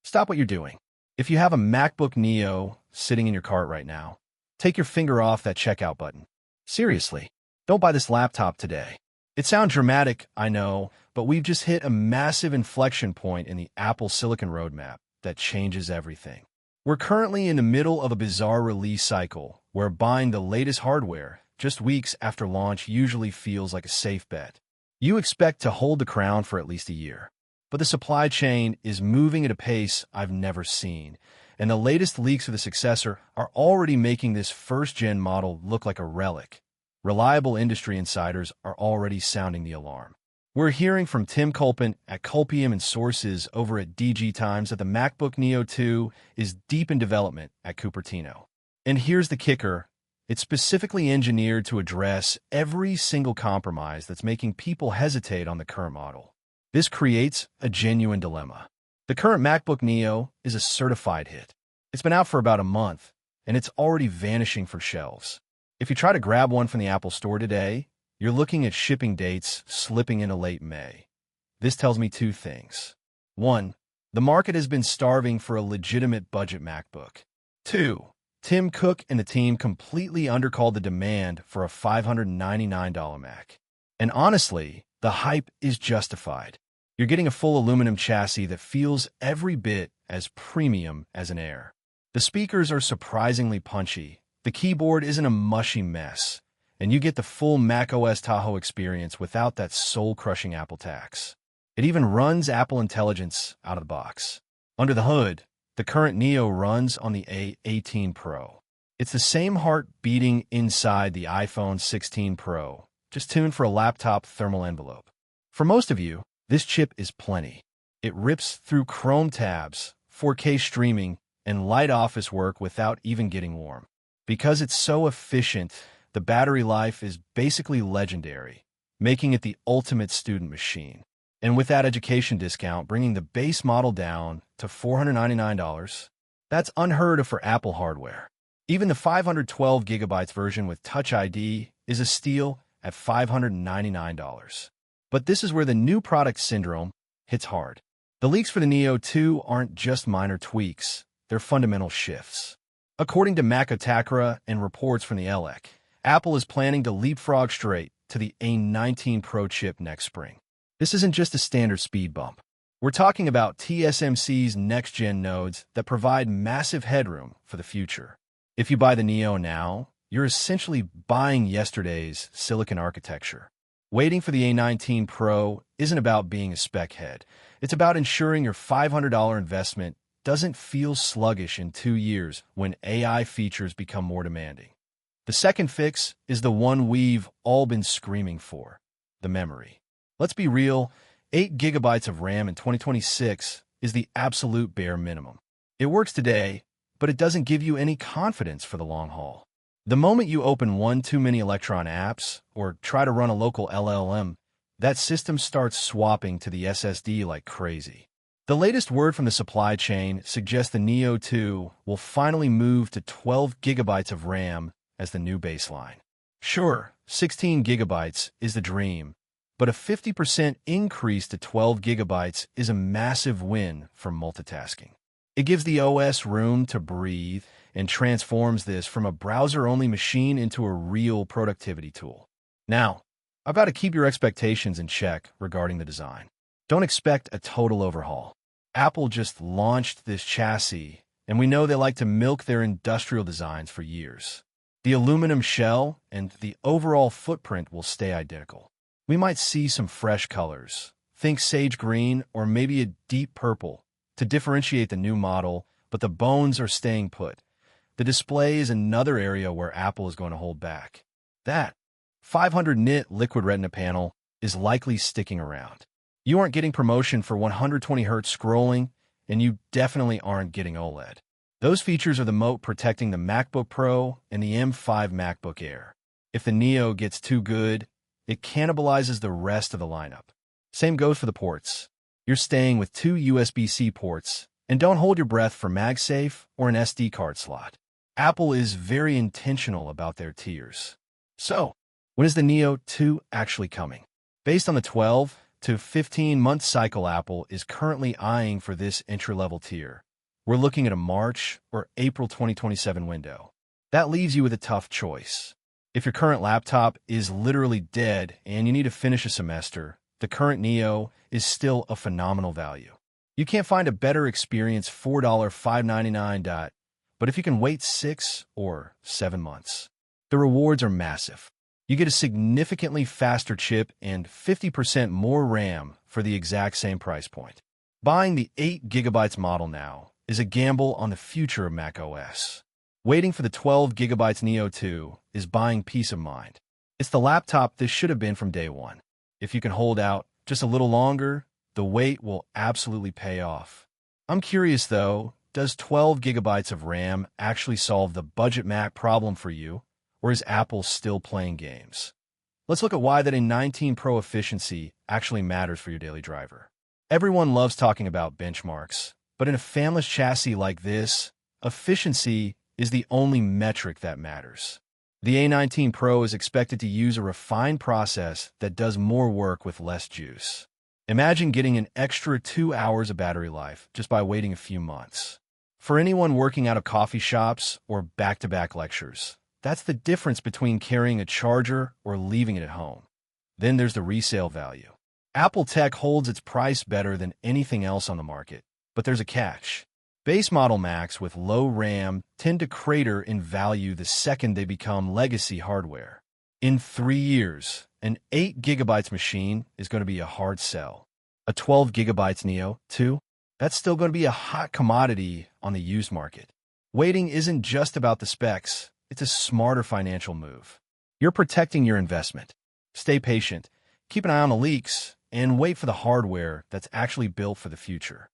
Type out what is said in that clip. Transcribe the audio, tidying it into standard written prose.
Stop what you're doing. If you have a MacBook Neo sitting in your cart right now, take your finger off that checkout button. Seriously, don't buy this laptop today. It sounds dramatic, I know, but we've just hit a massive inflection point in the Apple Silicon roadmap that changes everything. We're currently in the middle of a bizarre release cycle where buying the latest hardware just weeks after launch usually feels like a safe bet. You expect to hold the crown for at least a year. But the supply chain is moving at a pace I've never seen, and the latest leaks of the successor are already making this first-gen model look like a relic. Reliable industry insiders are already sounding the alarm. We're hearing from Tim Culpin at Culpium and sources over at DG Times that the MacBook Neo 2 is deep in development at Cupertino. And here's the kicker. It's specifically engineered to address every single compromise that's making people hesitate on the current model. This creates a genuine dilemma. The current MacBook Neo is a certified hit. It's been out for about a month, and it's already vanishing from shelves. If you try to grab one from the Apple Store today, you're looking at shipping dates slipping into late May. This tells me two things. 1. The market has been starving for a legitimate budget MacBook. 2. Tim Cook and the team completely undercalled the demand for a $599 Mac. And honestly, the hype is justified. You're getting a full aluminum chassis that feels every bit as premium as an Air. The speakers are surprisingly punchy. The keyboard isn't a mushy mess, and you get the full macOS Tahoe experience without that soul-crushing Apple tax. It even runs Apple Intelligence out of the box. Under the hood, the current Neo runs on the A18 Pro. It's the same heart beating inside the iPhone 16 Pro, just tuned for a laptop thermal envelope. For most of you, this chip is plenty. It rips through Chrome tabs, 4K streaming, and light office work without even getting warm. Because it's so efficient, the battery life is basically legendary, making it the ultimate student machine. And with that education discount bringing the base model down to $499, that's unheard of for Apple hardware. Even the 512 gigabytes version with Touch ID is a steal at $599. But this is where the new product syndrome hits hard. The leaks for the Neo 2 aren't just minor tweaks, they're fundamental shifts. According to Mac and reports from the LEC, Apple is planning to leapfrog straight to the A19 Pro chip next spring. This isn't just a standard speed bump. We're talking about TSMC's next-gen nodes that provide massive headroom for the future. If you buy the Neo now, you're essentially buying yesterday's silicon architecture. Waiting for the A19 Pro isn't about being a spec head. It's about ensuring your $500 investment doesn't feel sluggish in 2 years when AI features become more demanding. The second fix is the one we've all been screaming for, the memory. Let's be real, 8 gigabytes of RAM in 2026 is the absolute bare minimum. It works today, but it doesn't give you any confidence for the long haul. The moment you open one too many Electron apps or try to run a local LLM, that system starts swapping to the SSD like crazy. The latest word from the supply chain suggests the Neo 2 will finally move to 12 gigabytes of RAM as the new baseline. Sure, 16 gigabytes is the dream, but a 50% increase to 12 gigabytes is a massive win for multitasking. It gives the OS room to breathe and transforms this from a browser-only machine into a real productivity tool. Now, I've got to keep your expectations in check regarding the design. Don't expect a total overhaul. Apple just launched this chassis, and we know they like to milk their industrial designs for years. The aluminum shell and the overall footprint will stay identical. We might see some fresh colors. Think sage green or maybe a deep purple to differentiate the new model, but the bones are staying put. The display is another area where Apple is going to hold back. That 500 nit liquid retina panel is likely sticking around. You aren't getting promotion for 120 Hz scrolling, and you definitely aren't getting OLED. Those features are the moat protecting the MacBook Pro and the M5 MacBook Air. If the Neo gets too good, it cannibalizes the rest of the lineup. Same goes for the ports. You're staying with 2 USB-C ports, and don't hold your breath for MagSafe or an SD card slot. Apple is very intentional about their tiers. So, when is the Neo 2 actually coming? Based on the 12, to 15-month cycle Apple is currently eyeing for this entry-level tier. We're looking at a March or April 2027 window. That leaves you with a tough choice. If your current laptop is literally dead and you need to finish a semester, the current Neo is still a phenomenal value. You can't find a better experience $4,599, but if you can wait 6 or 7 months, the rewards are massive. You get a significantly faster chip and 50% more RAM for the exact same price point. Buying the 8GB model now is a gamble on the future of macOS. Waiting for the 12GB Neo 2 is buying peace of mind. It's the laptop this should have been from day one. If you can hold out just a little longer, the wait will absolutely pay off. I'm curious though, does 12GB of RAM actually solve the budget Mac problem for you, or is Apple still playing games? Let's look at why that A19 Pro efficiency actually matters for your daily driver. Everyone loves talking about benchmarks, but in a fanless chassis like this, efficiency is the only metric that matters. The A19 Pro is expected to use a refined process that does more work with less juice. Imagine getting an extra 2 hours of battery life just by waiting a few months. For anyone working out of coffee shops or back-to-back lectures, that's the difference between carrying a charger or leaving it at home. Then there's the resale value. Apple Tech holds its price better than anything else on the market, but there's a catch. Base model Macs with low RAM tend to crater in value the second they become legacy hardware. In 3 years, an 8GB machine is going to be a hard sell. A 12GB Neo, too, that's still going to be a hot commodity on the used market. Waiting isn't just about the specs, it's a smarter financial move. You're protecting your investment. Stay patient, keep an eye on the leaks, and wait for the hardware that's actually built for the future.